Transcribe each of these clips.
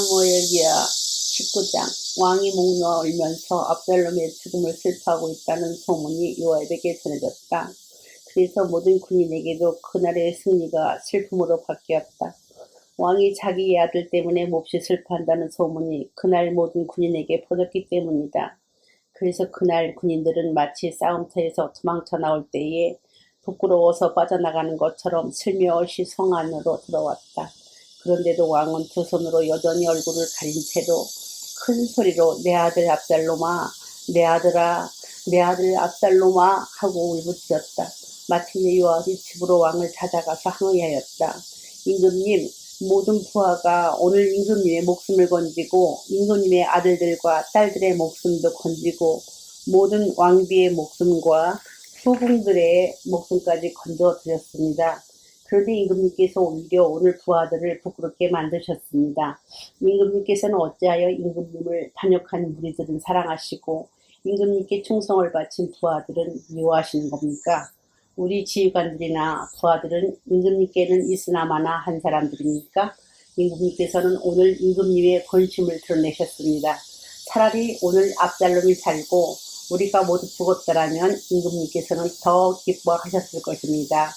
사무엘기야 19장. 왕이 목 놓으면서 압살롬의 죽음을 슬퍼하고 있다는 소문이 요압에게 전해졌다. 그래서 모든 군인에게도 그날의 승리가 슬픔으로 바뀌었다. 왕이 자기의 아들 때문에 몹시 슬퍼한다는 소문이 그날 모든 군인에게 퍼졌기 때문이다. 그래서 그날 군인들은 마치 싸움터에서 도망쳐 나올 때에 부끄러워서 빠져나가는 것처럼 슬며시 성 안으로 들어왔다. 그런데도 왕은 두 손으로 여전히 얼굴을 가린 채로 큰 소리로 내 아들 압살롬아, 내 아들아, 내 아들 압살롬아 하고 울부짖었다. 마침내 요압이 집으로 왕을 찾아가서 항의하였다. 임금님, 모든 부하가 오늘 임금님의 목숨을 건지고 임금님의 아들들과 딸들의 목숨도 건지고 모든 왕비의 목숨과 후궁들의 목숨까지 건져드렸습니다. 그런데 임금님께서 오히려 오늘 부하들을 부끄럽게 만드셨습니다. 임금님께서는 어찌하여 임금님을 반역한 무리들은 사랑하시고 임금님께 충성을 바친 부하들은 미워하시는 겁니까? 우리 지휘관들이나 부하들은 임금님께는 있으나마나 한 사람들입니까? 임금님께서는 오늘 임금님의 권심을 드러내셨습니다. 차라리 오늘 압살롬이 살고 우리가 모두 죽었더라면 임금님께서는 더 기뻐하셨을 것입니다.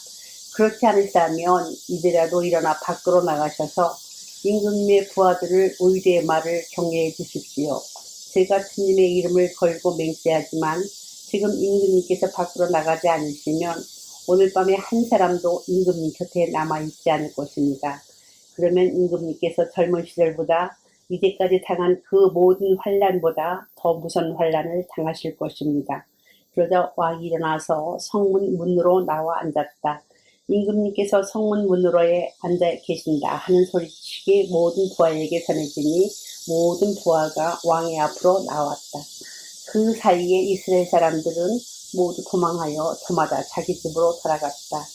그렇지 않으시다면 이제라도 일어나 밖으로 나가셔서 임금님의 부하들을 오히려의 말을 경계해 주십시오. 제가 주님의 이름을 걸고 맹세하지만 지금 임금님께서 밖으로 나가지 않으시면 오늘 밤에 한 사람도 임금님 곁에 남아있지 않을 것입니다. 그러면 임금님께서 젊은 시절보다 이제까지 당한 그 모든 환난보다 더 무서운 환난을 당하실 것입니다. 그러자 왕이 일어나서 성문 문으로 나와 앉았다. 임금님께서 성문 문으로에 앉아 계신다 하는 소리치기 모든 부하에게 전해지니 모든 부하가 왕의 앞으로 나왔다. 그 사이에 이스라엘 사람들은 모두 도망하여 저마다 자기 집으로 돌아갔다.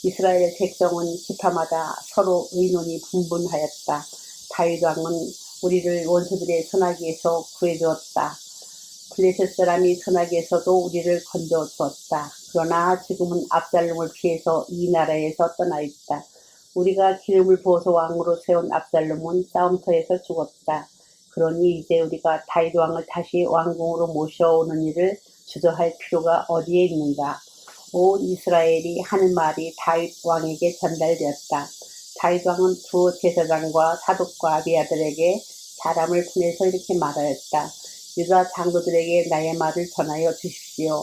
이스라엘 백성은 지파마다 서로 의논이 분분하였다. 다윗 왕은 우리를 원수들의 손아귀에서 구해주었다. 블레셋 사람이 손아귀에서도 우리를 건져주었다. 그러나 지금은 압살롬을 피해서 이 나라에서 떠나 있다. 우리가 기름을 부어서 왕으로 세운 압살롬은 싸움터에서 죽었다. 그러니 이제 우리가 다윗 왕을 다시 왕궁으로 모셔오는 일을 주저할 필요가 어디에 있는가? 온 이스라엘이 하는 말이 다윗 왕에게 전달되었다. 다윗 왕은 두 제사장과 사독과 아비아들에게 사람을 보내서 이렇게 말하였다. 유다 장로들에게 나의 말을 전하여 주십시오.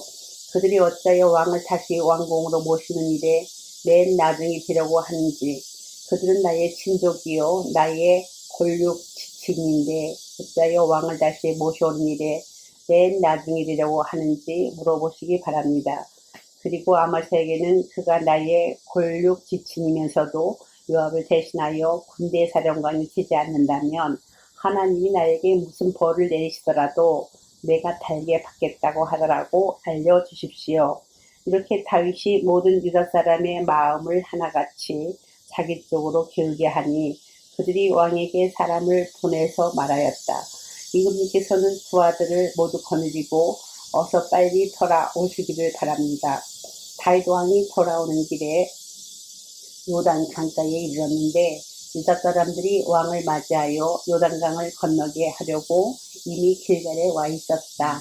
그들이 어찌하여 왕을 다시 왕궁으로 모시는 일에 맨 나중이 되려고 하는지, 그들은 나의 친족이요 나의 골육 지친인데 어찌하여 왕을 다시 모셔오는 일에 맨 나중이 되려고 하는지 물어보시기 바랍니다. 그리고 아마사에게는 그가 나의 골육 지친이면서도 요압을 대신하여 군대 사령관이 되지 않는다면 하나님이 나에게 무슨 벌을 내리시더라도 내가 달게 받겠다고 하더라고 알려주십시오. 이렇게 다윗이 모든 유다 사람의 마음을 하나같이 자기 쪽으로 기울게 하니 그들이 왕에게 사람을 보내서 말하였다. 임금님께서는 두 아들을 모두 거느리고 어서 빨리 돌아오시기를 바랍니다. 다윗 왕이 돌아오는 길에 요단 강가에 이르렀는데 유다 사람들이 왕을 맞이하여 요단강을 건너게 하려고 이미 길갈에 와 있었다.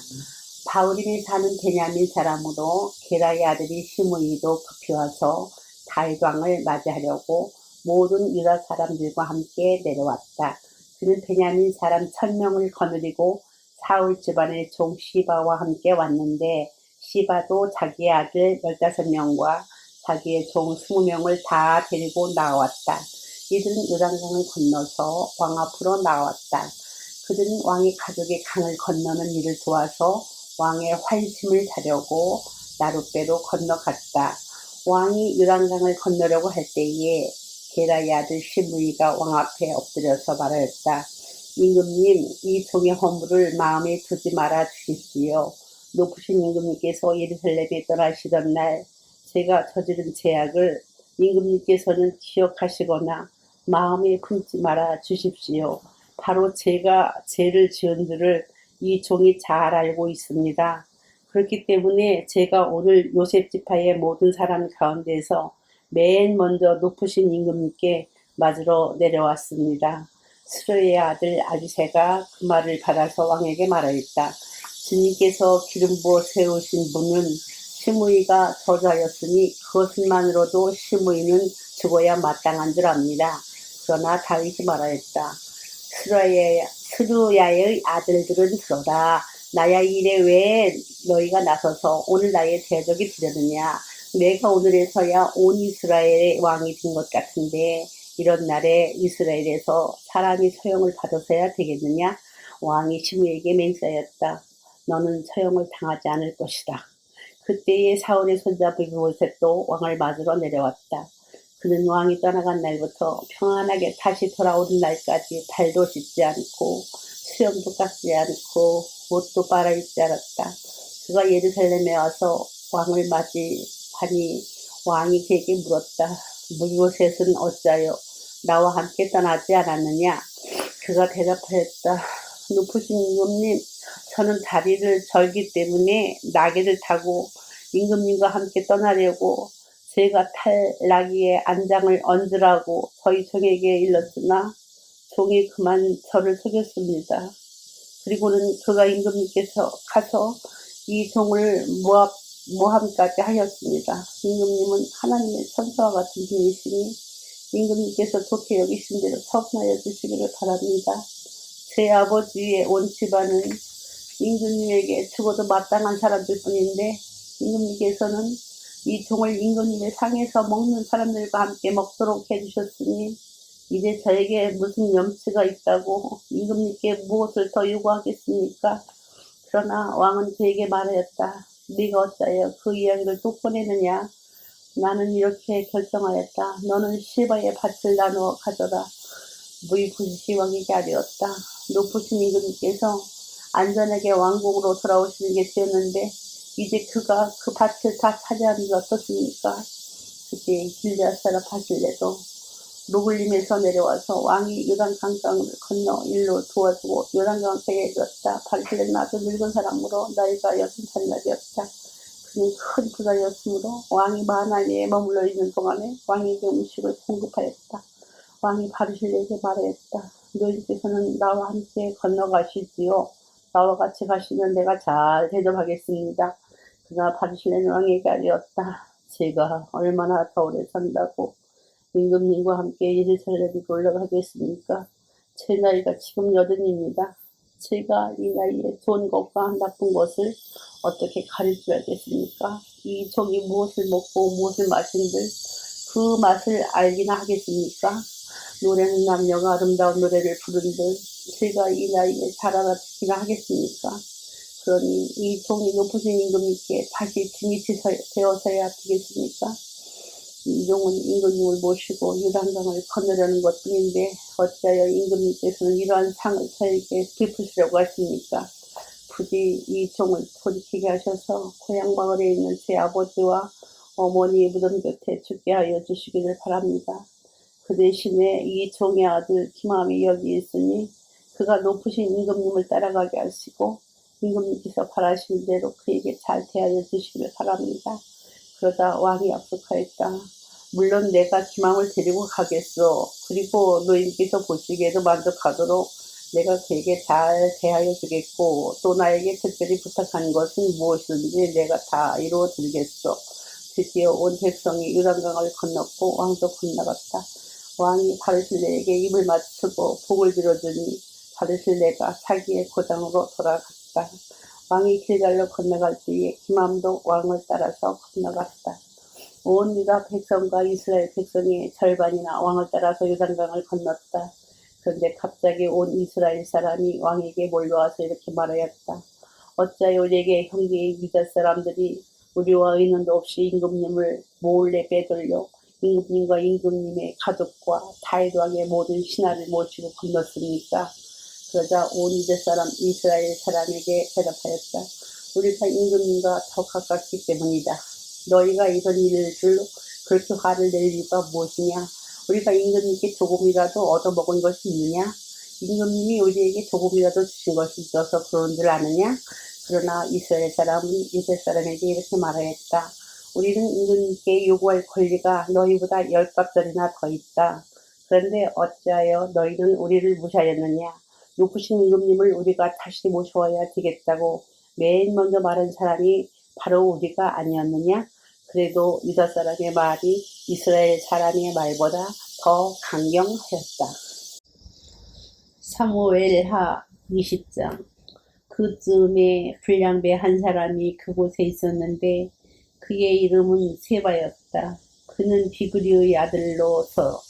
바울임이 사는 베냐민 사람으로 게라의 아들이 시므이도 급히 와서 다윗 왕을 맞이하려고 모든 유다 사람들과 함께 내려왔다. 그는 베냐민 사람 1000명을 거느리고 사울 집안의 종 시바와 함께 왔는데 시바도 자기의 아들 15명과 자기의 종 20명을 다 데리고 나왔다. 이들은 요단강을 건너서 왕 앞으로 나왔다. 그들은 왕의 가족의 강을 건너는 일을 도와서 왕의 환심을 사려고 나룻배로 건너갔다. 왕이 요단강을 건너려고 할 때에 게라의 아들 시므이가 왕 앞에 엎드려서 말하였다. 임금님, 이 종의 허물을 마음에 두지 말아 주십시오. 높으신 임금님께서 예루살렘에 떠나시던 날 제가 저지른 죄악을 임금님께서는 기억하시거나 마음에 품지 말아 주십시오. 바로 제가 죄를 지은 줄을 이 종이 잘 알고 있습니다. 그렇기 때문에 제가 오늘 요셉 지파의 모든 사람 가운데서 맨 먼저 높으신 임금님께 맞으러 내려왔습니다. 스루의 아들 아비새가 그 말을 받아서 왕에게 말하였다. 주님께서 기름 부어 세우신 분은 시므이가 저자였으니 그것만으로도 시므이는 죽어야 마땅한 줄 압니다. 그러나 다윗이 말하였다. 스루야의 아들들은 들어라. 나야 이래 왜 너희가 나서서 오늘 나의 대적이 되려느냐. 내가 오늘에서야 온 이스라엘의 왕이 된 것 같은데 이런 날에 이스라엘에서 사람이 처형을 받아서야 되겠느냐. 왕이 시므에게 맹세하였다. 너는 처형을 당하지 않을 것이다. 그때에 사울의 손자 브이보셋도 왕을 맞으러 내려왔다. 그는 왕이 떠나간 날부터 평안하게 다시 돌아오는 날까지 발도 씻지 않고 수염도 깎지 않고 옷도 빨아입지 않았다. 그가 예루살렘에 와서 왕을 맞이하니 왕이 그에게 물었다. 브이보셋은 어찌하여 나와 함께 떠나지 않았느냐. 그가 대답하였다. 높으신 임금님, 저는 다리를 절기 때문에 나귀를 타고 임금님과 함께 떠나려고 제가 탈 나귀의 안장을 얹으라고 저희 종에게 일렀으나 종이 그만 저를 속였습니다. 그리고는 그가 임금님께서 가서 이 종을 모함까지 하였습니다. 임금님은 하나님의 천사와 같은 분이시니 임금님께서 좋게 여기신 대로 처분하여 주시기를 바랍니다. 제 아버지의 온 집안은 임금님에게 죽어도 마땅한 사람들 뿐인데 임금님께서는 이 종을 임금님의 상에서 먹는 사람들과 함께 먹도록 해주셨으니 이제 저에게 무슨 염치가 있다고 임금님께 무엇을 더 요구하겠습니까? 그러나 왕은 그에게 말하였다. 네가 어찌하여 그 이야기를 또 꺼내느냐? 나는 이렇게 결정하였다. 너는 시바의 밭을 나누어 가져라. 브이보셋이 왕에게 아뢰었다. 높으신 임금님께서 안전하게 왕궁으로 돌아오시는 게 되었는데 이제 그가 그 밭을 다 차지하는 게 어떻습니까? 그때 길르앗 사람 바실레도 루글림에서 내려와서 왕이 요단강강을 건너 일로 도와주고 요단강가에 이르렀다. 바실레는 아주 늙은 사람으로 나이가 60살이나 되었다. 그는 큰 부자였으므로 왕이 마하나임에 머물러 있는 동안에 왕에게 음식을 공급하였다. 왕이 바르실레에게 말하였다. 너희께서는 나와 함께 건너가시지요. 나와 같이 가시면 내가 잘 대접하겠습니다. 그러나 바르실레는 왕에게 아뢰었다. 제가 얼마나 더 오래 산다고 임금님과 함께 예루살렘으로 올라가겠습니까? 제 나이가 지금 80입니다. 제가 이 나이에 좋은 것과 나쁜 것을 어떻게 가릴 줄 알겠습니까? 이 종이 무엇을 먹고 무엇을 마신들 그 맛을 알기나 하겠습니까? 노래는 남녀가 아름다운 노래를 부른들 제가 이 나이에 잘 알아듣기나 하겠습니까? 그러니 이 종이 높으신 임금님께 다시 증이 되어서야 되겠습니까? 이 종은 임금님을 모시고 요단강을 건너려는 것뿐인데 어찌하여 임금님께서는 이러한 상을 저에게 베푸시려고 하십니까? 부디 이 종을 돌이키게 하셔서 고향 마을에 있는 제 아버지와 어머니의 무덤 곁에 죽게 하여 주시기를 바랍니다. 그 대신에 이 종의 아들 기맘이 여기 있으니 그가 높으신 임금님을 따라가게 하시고 임금님께서 바라시는 대로 그에게 잘 대하여 주시기를 바랍니다. 그러다 왕이 약속하였다. 물론 내가 기망을 데리고 가겠소. 그리고 노인께서 보시기에도 만족하도록 내가 그에게 잘 대하여 주겠고 또 나에게 특별히 부탁한 것은 무엇이든지 내가 다 이루어 드리겠소. 드디어 온 백성이 요단강을 건넜고 왕도 건너갔다. 왕이 바르실레에게 입을 맞추고 복을 빌어주니 바르실레가 자기의 고장으로 돌아갔다. 왕이 길갈로 건너갈 때에 기맘도 왕을 따라서 건너갔다. 온 유다 백성과 이스라엘 백성의 절반이나 왕을 따라서 요단강을 건넜다. 그런데 갑자기 온 이스라엘 사람이 왕에게 몰려와서 이렇게 말하였다. 어찌하여 우리에게 형제의 유다 사람들이 우리와 의논도 없이 임금님을 몰래 빼돌려 임금님과 임금님의 가족과 다윗 왕의 모든 신하를 모시고 건넜습니까? 그러자 온 유다 사람 이스라엘 사람에게 대답하였다. 우리가 임금님과 더 가깝기 때문이다. 너희가 이런 일을 그렇게 화를 낼 이유가 무엇이냐? 우리가 임금님께 조금이라도 얻어먹은 것이 있느냐? 임금님이 우리에게 조금이라도 주신 것이 있어서 그런 줄 아느냐? 그러나 이스라엘 사람은 유다 사람에게 이렇게 말하였다. 우리는 임금님께 요구할 권리가 너희보다 10갑절이나 더 있다. 그런데 어찌하여 너희는 우리를 무시하였느냐? 높으신 임금님을 우리가 다시 모셔와야 되겠다고 맨 먼저 말한 사람이 바로 우리가 아니었느냐? 그래도 유다 사람의 말이 이스라엘 사람의 말보다 더 강경하였다. 사무엘하 20장. 그쯤에 불량배 한 사람이 그곳에 있었는데 그의 이름은 세바였다. 그는 비그리의 아들로서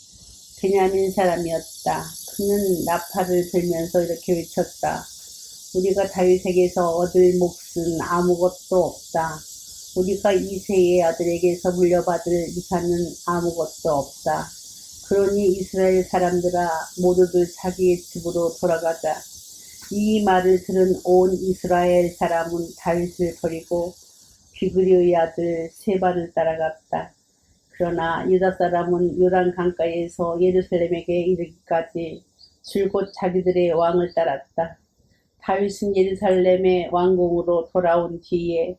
베냐민 사람이었다. 그는 나팔을 들면서 이렇게 외쳤다. 우리가 다윗에게서 얻을 몫은 아무것도 없다. 우리가 이새의 아들에게서 물려받을 유산은 아무것도 없다. 그러니 이스라엘 사람들아 모두들 자기의 집으로 돌아가자. 이 말을 들은 온 이스라엘 사람은 다윗을 버리고 비그리의 아들 세바를 따라갔다. 그러나 유다 사람은 요단 강가에서 예루살렘에게 이르기까지 줄곧 자기들의 왕을 따랐다. 다윗은 예루살렘의 왕궁으로 돌아온 뒤에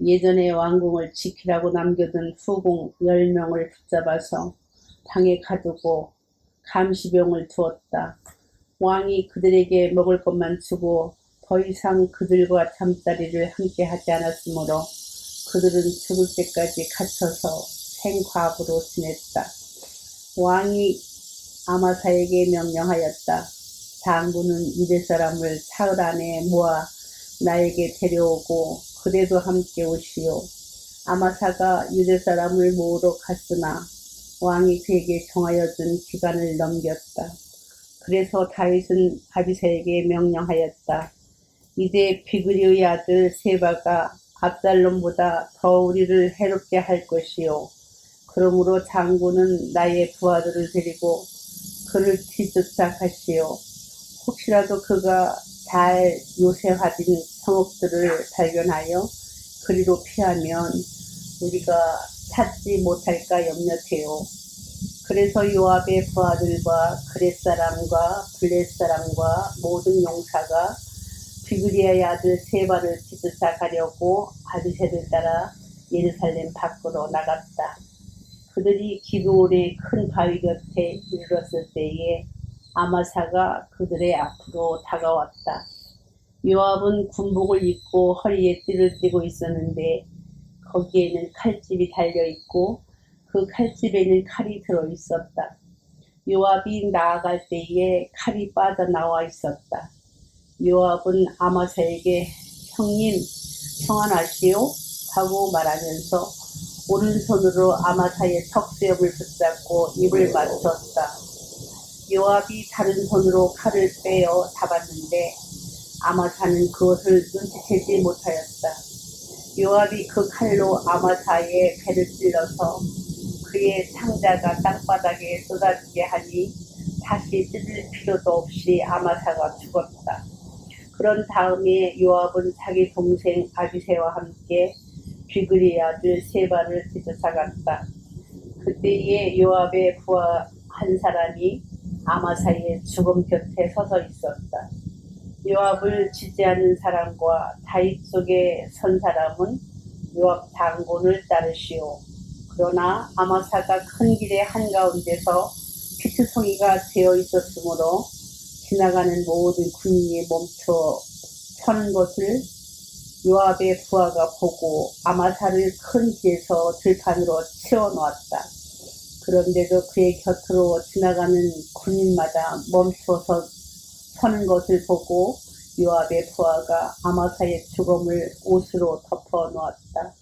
예전의 왕궁을 지키라고 남겨둔 후궁 10명을 붙잡아서 방에 가두고 감시병을 두었다. 왕이 그들에게 먹을 것만 주고 더 이상 그들과 잠자리를 함께 하지 않았으므로 그들은 죽을 때까지 갇혀서 생과부로 지냈다. 왕이 아마사에게 명령하였다. 장군은 유대 사람을 사흘 안에 모아 나에게 데려오고 그대도 함께 오시오. 아마사가 유대 사람을 모으러 갔으나 왕이 그에게 정하여 준 기간을 넘겼다. 그래서 다윗은 아비새에게 명령하였다. 이제 비그리의 아들 세바가 압살롬보다 더 우리를 해롭게 할 것이요. 그러므로 장군은 나의 부하들을 데리고 그를 뒤쫓아 가시오. 혹시라도 그가 잘 요새화된 성읍들을 발견하여 그리로 피하면 우리가 찾지 못할까 염려돼요. 그래서 요압의 부하들과 그렛 사람과 블렛 사람과 모든 용사가 비그리의 아들 세바를 뒤쫓아 가려고 아비새를 따라 예루살렘 밖으로 나갔다. 그들이 기브온의 큰 바위 곁에 이르렀을 때에 아마사가 그들의 앞으로 다가왔다. 요압은 군복을 입고 허리에 띠를 띠고 있었는데 거기에는 칼집이 달려있고 그 칼집에는 칼이 들어있었다. 요압이 나아갈 때에 칼이 빠져나와 있었다. 요압은 아마사에게 형님 평안하시오? 하고 말하면서 오른손으로 아마사의 턱수염을 붙잡고 입을 맞췄다. 요압이 다른 손으로 칼을 빼어 잡았는데 아마사는 그것을 눈치채지 못하였다. 요압이 그 칼로 아마사의 배를 찔러서 그의 상자가 땅바닥에 쏟아지게 하니 다시 찢을 필요도 없이 아마사가 죽었다. 그런 다음에 요압은 자기 동생 아비새와 함께 비그리의 아들 세바를 뒤쫓아갔다. 그때에 요압의 부하 한 사람이 아마사의 죽음 곁에 서서 있었다. 요압을 지지하는 사람과 다윗 속에 선 사람은 요압 장군을 따르시오. 그러나 아마사가 큰 길의 한가운데서 피투성이가 되어 있었으므로 지나가는 모든 군인이 멈춰 서는 것을 요압의 부하가 보고 아마사를 큰 길에서 들판으로 치워놓았다. 그런데도 그의 곁으로 지나가는 군인마다 멈춰서 서는 것을 보고 요압의 부하가 아마사의 죽음을 옷으로 덮어 놓았다.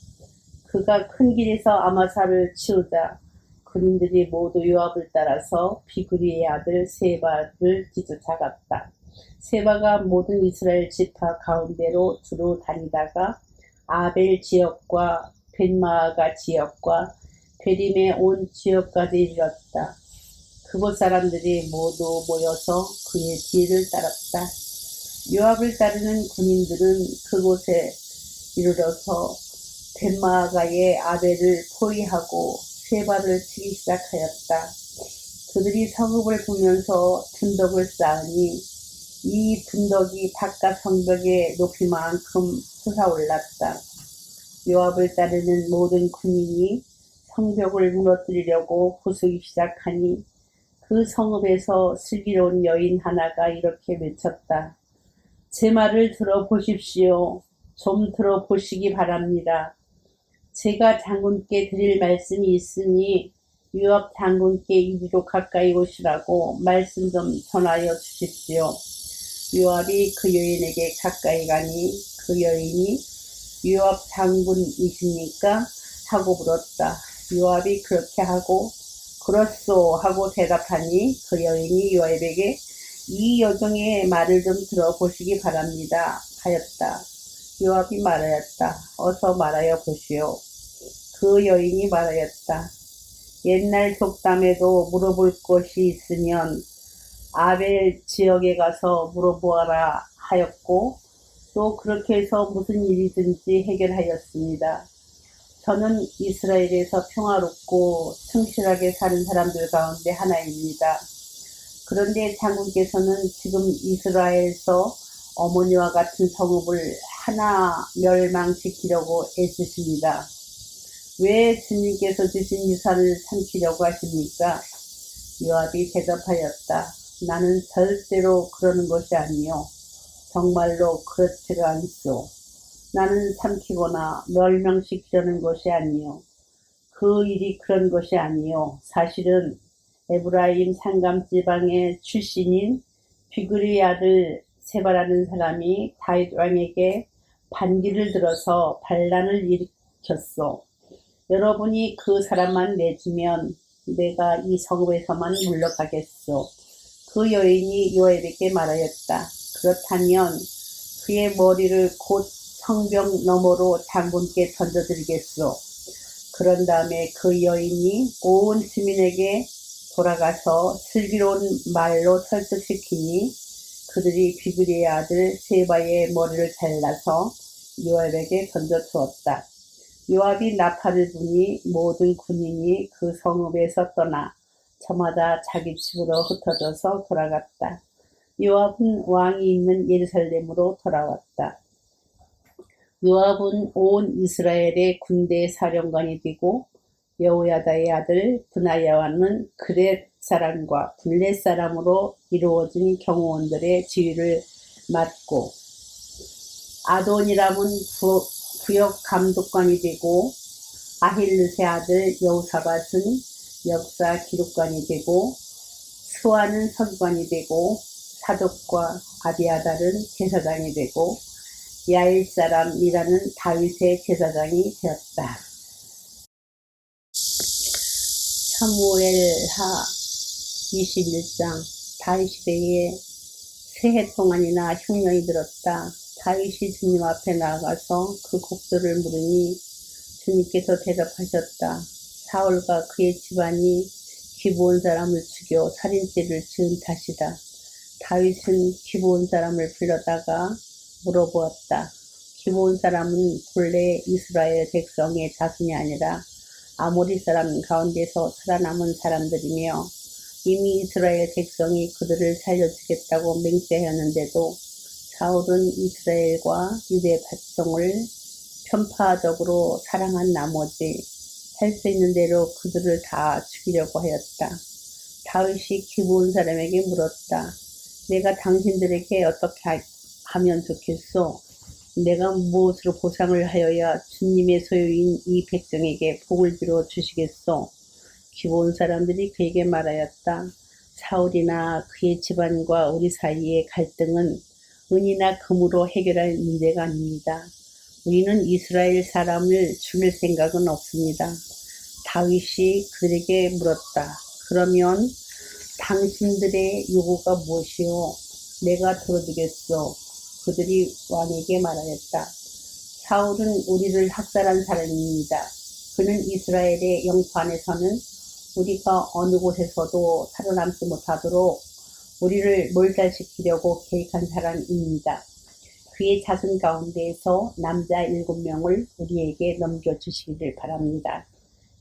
그가 큰 길에서 아마사를 치우자 군인들이 모두 요압을 따라서 비그리의 아들 세바를 뒤쫓아갔다. 세바가 모든 이스라엘 지파 가운데로 두루 다니다가 아벨 지역과 벳마아가 지역과 베림의 온 지역까지 이르렀다. 그곳 사람들이 모두 모여서 그의 뒤를 따랐다. 요압을 따르는 군인들은 그곳에 이르러서 벳마아가의 아벨을 포위하고 세바를 치기 시작하였다. 그들이 성읍을 보면서 분덕을 쌓으니 이 분덕이 바깥 성벽의 높이만큼 솟아올랐다. 요압을 따르는 모든 군인이 성벽을 무너뜨리려고 부수기 시작하니 그 성읍에서 슬기로운 여인 하나가 이렇게 외쳤다. 제 말을 들어보십시오. 좀 들어보시기 바랍니다. 제가 장군께 드릴 말씀이 있으니 요압 장군께 이리로 가까이 오시라고 말씀 좀 전하여 주십시오. 요압이 그 여인에게 가까이 가니 그 여인이 요압 장군이십니까? 하고 물었다. 요압이 그렇게 하고 그렇소 하고 대답하니 그 여인이 요압에게 이 여종의 말을 좀 들어보시기 바랍니다 하였다. 요압이 말하였다. 어서 말하여 보시오. 그 여인이 말하였다. 옛날 속담에도 물어볼 것이 있으면 아벨 지역에 가서 물어보아라 하였고 또 그렇게 해서 무슨 일이든지 해결하였습니다. 저는 이스라엘에서 평화롭고 성실하게 사는 사람들 가운데 하나입니다. 그런데 장군께서는 지금 이스라엘에서 어머니와 같은 성읍을 하나 멸망시키려고 애쓰십니다. 왜 주님께서 주신 유산을 삼키려고 하십니까? 요압이 대답하였다. 나는 절대로 그러는 것이 아니요. 정말로 그렇지가 않소. 나는 삼키거나 멸망시키려는 것이 아니요. 그 일이 그런 것이 아니요. 사실은 에브라임 산감지방의 출신인 비그리의 아들 세바라는 사람이 다윗 왕에게 반기를 들어서 반란을 일으켰소. 여러분이 그 사람만 내주면 내가 이 성읍에서만 물러가겠소. 그 여인이 요압에게 말하였다. 그렇다면 그의 머리를 곧 성벽 너머로 장군께 던져드리겠소. 그런 다음에 그 여인이 온 주민에게 돌아가서 슬기로운 말로 설득시키니 그들이 비그리의 아들 세바의 머리를 잘라서 요압에게 던져주었다. 요압이 나팔을 부니 모든 군인이 그 성읍에서 떠나 저마다 자기 집으로 흩어져서 돌아갔다. 요압은 왕이 있는 예루살렘으로 돌아왔다. 요압은 온 이스라엘의 군대 사령관이 되고 여호야다의 아들 브나야와는 그렛 사람과 블렛 사람으로 이루어진 경호원들의 지휘를 맡고 아돈이람은 구역 감독관이 되고 아힐르세 아들 여호사밧은 역사 기록관이 되고 스와는 서기관이 되고 사독과 아비아달은 제사장이 되고 야일 사람이라는 다윗의 제사장이 되었다. 사무엘하 21장. 다윗 시대에 새해 동안이나 흉년이 들었다. 다윗이 주님 앞에 나아가서 그 곡들을 물으니 주님께서 대답하셨다. 사울과 그의 집안이 기브온 사람을 죽여 살인죄를 지은 탓이다. 다윗은 기브온 사람을 불러다가 물어보았다. 기브온 사람은 본래 이스라엘 백성의 자손이 아니라 아모리 사람 가운데서 살아남은 사람들이며 이미 이스라엘 백성이 그들을 살려주겠다고 맹세하였는데도 사울은 이스라엘과 유대 백성을 편파적으로 사랑한 나머지 할 수 있는 대로 그들을 다 죽이려고 하였다. 다윗이 기브온 사람에게 물었다. 내가 당신들에게 어떻게 하면 좋겠소? 내가 무엇으로 보상을 하여야 주님의 소유인 이 백성에게 복을 빌어 주시겠소? 기브온 사람들이 그에게 말하였다. 사울이나 그의 집안과 우리 사이의 갈등은 은이나 금으로 해결할 문제가 아닙니다. 우리는 이스라엘 사람을 죽일 생각은 없습니다. 다윗이 그들에게 물었다. 그러면 당신들의 요구가 무엇이요? 내가 들어주겠소. 그들이 왕에게 말하였다. 사울은 우리를 학살한 사람입니다. 그는 이스라엘의 영토 안에서는 우리가 어느 곳에서도 살아남지 못하도록 우리를 몰살시키려고 계획한 사람입니다. 그의 자손 가운데에서 남자 7명을 우리에게 넘겨주시기를 바랍니다.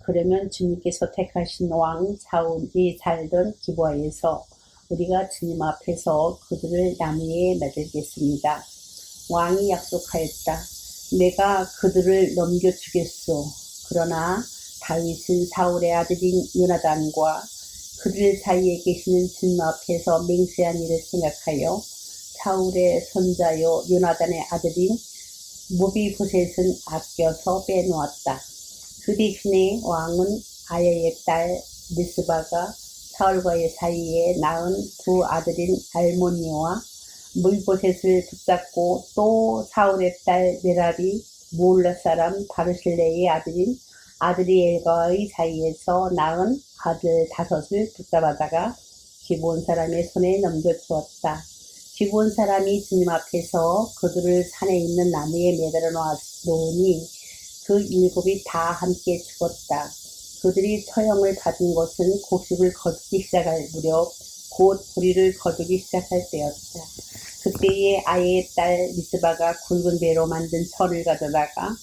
그러면 주님께서 택하신 왕 사울이 살던 기브아에서 우리가 주님 앞에서 그들을 나무에 매달겠습니다. 왕이 약속하였다. 내가 그들을 넘겨주겠소. 그러나 다윗은 사울의 아들인 요나단과 그들 사이에 계시는 주님 앞에서 맹세한 일을 생각하여 사울의 손자요 요나단의 아들인 무비보셋은 아껴서 빼놓았다. 그 대신에 왕은 아야의 딸 미스바가 사울과의 사이에 낳은 두 아들인 알모니와 무비보셋을 붙잡고 또 사울의 딸 메랍이 몰라 사람 바르실레의 아들인 아드리엘과의 사이에서 낳은 아들 5을 붙잡아다가 기브온 사람의 손에 넘겨주었다. 기브온 사람이 주님 앞에서 그들을 산에 있는 나무에 매달아 놓으니 그 7이 다 함께 죽었다. 그들이 처형을 받은 것은 곡식을 거두기 시작할 무렵 곧 보리를 거두기 시작할 때였다. 그때에 아이의 딸 미스바가 굵은 배로 만든 철을 가져다가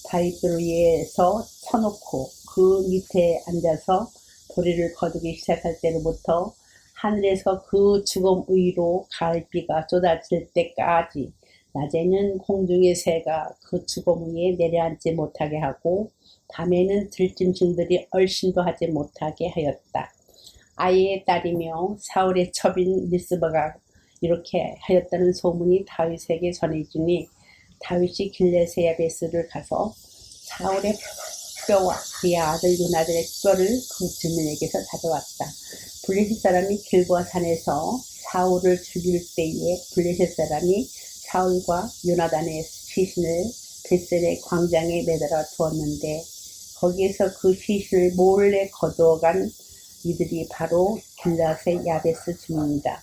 다윗들 위에서 쳐놓고 그 밑에 앉아서 보리를 거두기 시작할 때로부터 하늘에서 그 죽음 위로 가을비가 쏟아질 때까지 낮에는 공중의 새가 그 죽음 위에 내려앉지 못하게 하고 밤에는 들짐승들이 얼씬도 하지 못하게 하였다. 아이의 딸이며 사울의 첩인 미스바가 이렇게 하였다는 소문이 다윗에게 전해지니 다윗이 길르앗의 야베스를 가서 사울의 뼈와 그의 아들 요나단의 뼈를 그 주민에게서 가져왔다. 블레셋 사람이 길보아 산에서 사울을 죽일 때에 블레셋 사람이 사울과 요나단의 시신을 벳셀의 광장에 매달아 두었는데 거기에서 그 시신을 몰래 거두어간 이들이 바로 길르앗의 야베스 주민이다.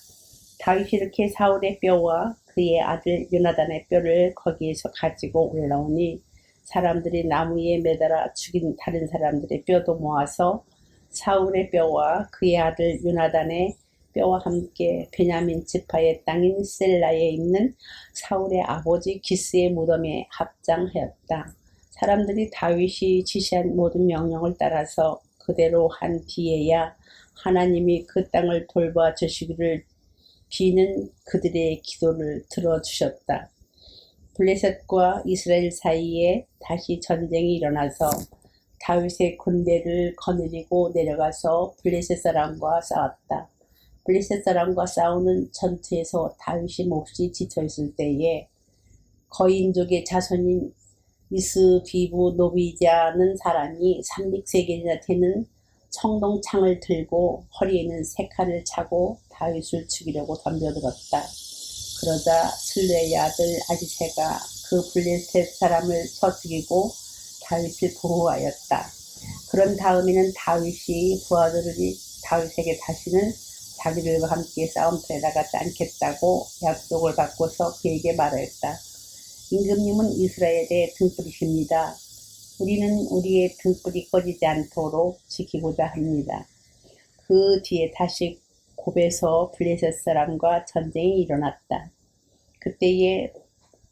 다윗이 이렇게 사울의 뼈와 그의 아들 요나단의 뼈를 거기에서 가지고 올라오니 사람들이 나무에 매달아 죽인 다른 사람들의 뼈도 모아서 사울의 뼈와 그의 아들 요나단의 뼈와 함께 베냐민 지파의 땅인 셀라에 있는 사울의 아버지 기스의 무덤에 합장하였다. 사람들이 다윗이 지시한 모든 명령을 따라서 그대로 한 뒤에야 하나님이 그 땅을 돌봐 주시기를 비는 그들의 기도를 들어주셨다. 블레셋과 이스라엘 사이에 다시 전쟁이 일어나서 다윗의 군대를 거느리고 내려가서 블레셋 사람과 싸웠다. 블레셋 사람과 싸우는 전투에서 다윗이 몹시 지쳐있을 때에 거인족의 자손인 이스비부 노비자는 사람이 300세겔이나 되는 청동창을 들고 허리에는 세 칼을 차고 다윗을 죽이려고 덤벼들었다. 그러자 슬레의 아들 아히새가 그 블레셋 사람을 쳐 죽이고 다윗을 보호하였다. 그런 다음에는 다윗이 부하들이 다윗에게 다시는 자기들과 함께 싸움터에 나가지 않겠다고 약속을 받고서 그에게 말하였다. 임금님은 이스라엘의 등불이십니다. 우리는 우리의 등불이 꺼지지 않도록 지키고자 합니다. 그 뒤에 다시 곱에서 블레셋 사람과 전쟁이 일어났다. 그때에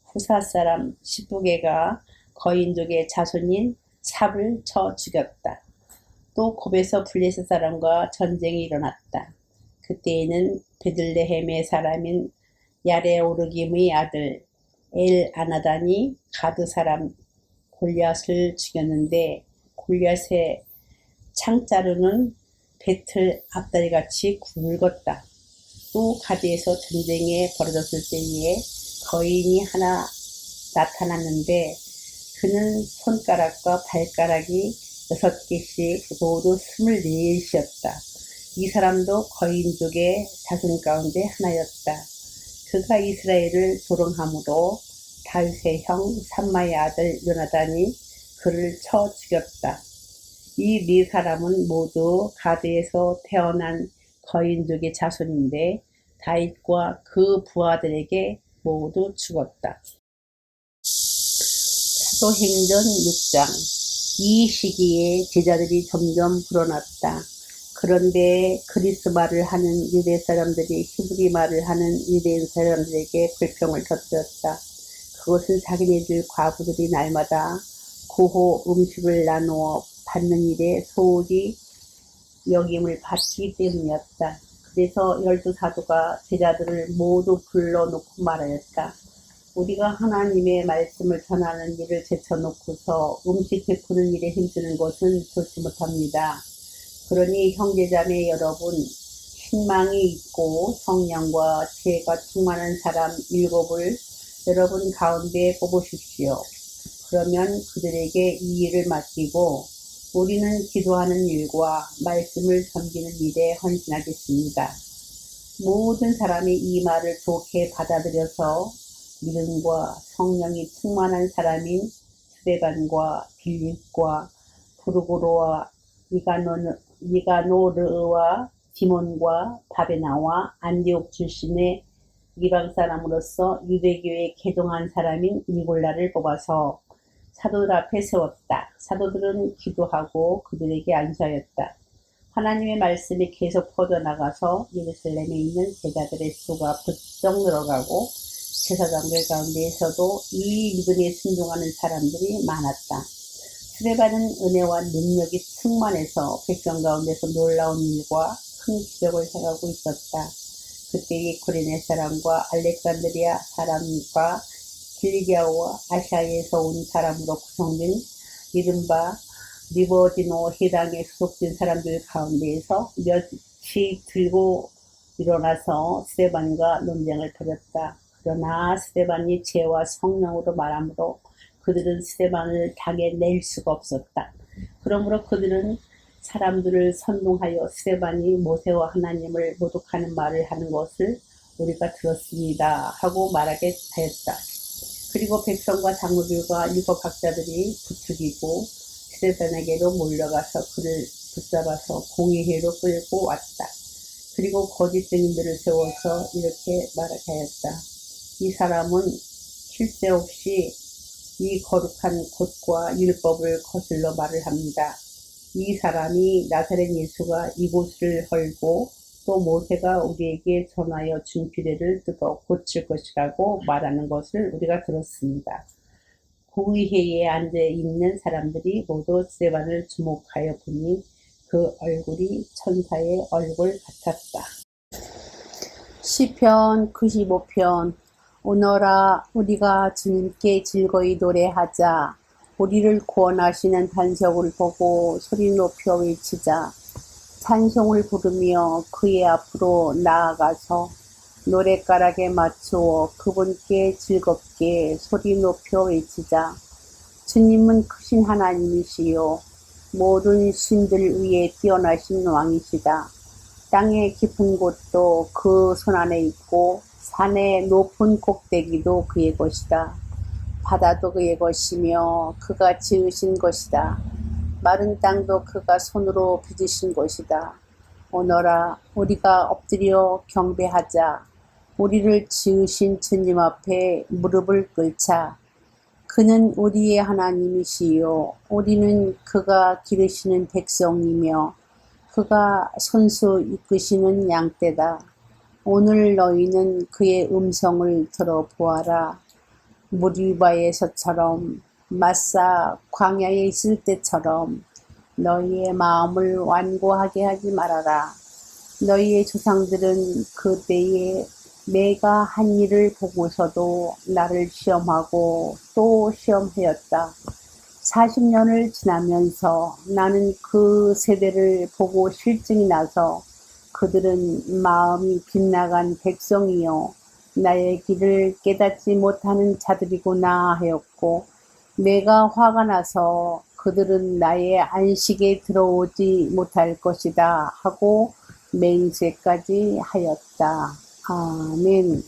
후사 사람 시브게가 거인족의 자손인 삽을 쳐 죽였다. 또 곱에서 블레셋 사람과 전쟁이 일어났다. 그때에는 베들레헴의 사람인 야레오르김의 아들 엘아나단이 가드 사람 골리앗을 죽였는데 골리앗의 창자루는 배틀 앞다리같이 굵었다. 또 가드에서 전쟁이 벌어졌을 때에 거인이 하나 나타났는데 그는 손가락과 발가락이 6개씩 모두 24이었다. 이 사람도 거인족의 자손 가운데 하나였다. 그가 이스라엘을 조롱함으로 다윗의 형 삼마의 아들 요나단이 그를 쳐 죽였다. 이 네 사람은 모두 가드에서 태어난 거인족의 자손인데 다윗과 그 부하들에게 모두 죽었다. 사도행전 6장. 이 시기에 제자들이 점점 불어났다. 그런데 그리스 말을 하는 유대 사람들이 히브리 말을 하는 유대인 사람들에게 불평을 터뜨렸다. 그것은 자기네들 과부들이 날마다 고호 음식을 나누어 받는 일에 소홀히 여김을 받기 때문이었다. 그래서 12사도가 제자들을 모두 불러놓고 말하였다. 우리가 하나님의 말씀을 전하는 일을 제쳐놓고서 음식 베푸는 일에 힘쓰는 것은 좋지 못합니다. 그러니 형제자매 여러분, 신망이 있고 성령과 지혜가 충만한 사람 7을 여러분 가운데 뽑으십시오. 그러면 그들에게 이 일을 맡기고 우리는 기도하는 일과 말씀을 섬기는 일에 헌신하겠습니다. 모든 사람이 이 말을 좋게 받아들여서 믿음과 성령이 충만한 사람인 스데반과 빌립과 부르고로와 니가노르와 디몬과 바베나와 안디옥 출신의 이방 사람으로서 유대교에 개종한 사람인 니골라를 뽑아서 사도들 앞에 세웠다. 사도들은 기도하고 그들에게 안수하였다. 하나님의 말씀이 계속 퍼져나가서 예루살렘에 있는 제자들의 수가 부쩍 늘어가고 제사장들 가운데에서도 이 믿음에 순종하는 사람들이 많았다. 스데반은 은혜와 능력이 충만해서 백성 가운데서 놀라운 일과 큰 기적을 행하고 있었다. 그때의 고레네 사람과 알렉산드리아 사람과 길리기아와 아시아에서 온 사람으로 구성된 이른바 리버디노 해당에 소속된 사람들 가운데에서 몇이 들고 일어나서 스데반과 논쟁을 벌였다. 그러나 스데반이 지혜와 성령으로 말하므로 그들은 스데반을 당해낼 수가 없었다. 그러므로 그들은 사람들을 선동하여 스데반이 모세와 하나님을 모독하는 말을 하는 것을 우리가 들었습니다 하고 말하게 하였다. 그리고 백성과 장로들과 율법 학자들이 부추기고 스데반에게로 몰려가서 그를 붙잡아서 공의회로 끌고 왔다. 그리고 거짓 증인들을 세워서 이렇게 말하게 하였다. 이 사람은 쉴 새 없이 이 거룩한 곳과 율법을 거슬러 말을 합니다. 이 사람이 나사렛 예수가 이곳을 헐고 또 모세가 우리에게 전하여 준 규례를 뜯어 고칠 것이라고 말하는 것을 우리가 들었습니다. 공의회에 앉아있는 사람들이 모두 스데반을 주목하여 보니 그 얼굴이 천사의 얼굴 같았다. 시편 95편. 오너라 우리가 주님께 즐거이 노래하자. 우리를 구원하시는 반석을 보고 소리 높여 외치자. 찬송을 부르며 그의 앞으로 나아가서 노랫가락에 맞추어 그분께 즐겁게 소리 높여 외치자. 주님은 크신 하나님이시요 모든 신들 위에 뛰어나신 왕이시다. 땅의 깊은 곳도 그 손안에 있고 산의 높은 꼭대기도 그의 것이다. 바다도 그의 것이며 그가 지으신 것이다. 마른 땅도 그가 손으로 빚으신 것이다. 오너라 우리가 엎드려 경배하자. 우리를 지으신 주님 앞에 무릎을 꿇자. 그는 우리의 하나님이시요 우리는 그가 기르시는 백성이며 그가 손수 이끄시는 양떼다. 오늘 너희는 그의 음성을 들어보아라. 무리바에서처럼 마사 광야에 있을 때처럼 너희의 마음을 완고하게 하지 말아라. 너희의 조상들은 그때에 내가 한 일을 보고서도 나를 시험하고 또 시험하였다. 40년을 지나면서 나는 그 세대를 보고 실증이 나서 그들은 마음이 빗나간 백성이요 나의 길을 깨닫지 못하는 자들이구나 하였고 내가 화가 나서 그들은 나의 안식에 들어오지 못할 것이다 하고 맹세까지 하였다. 아멘.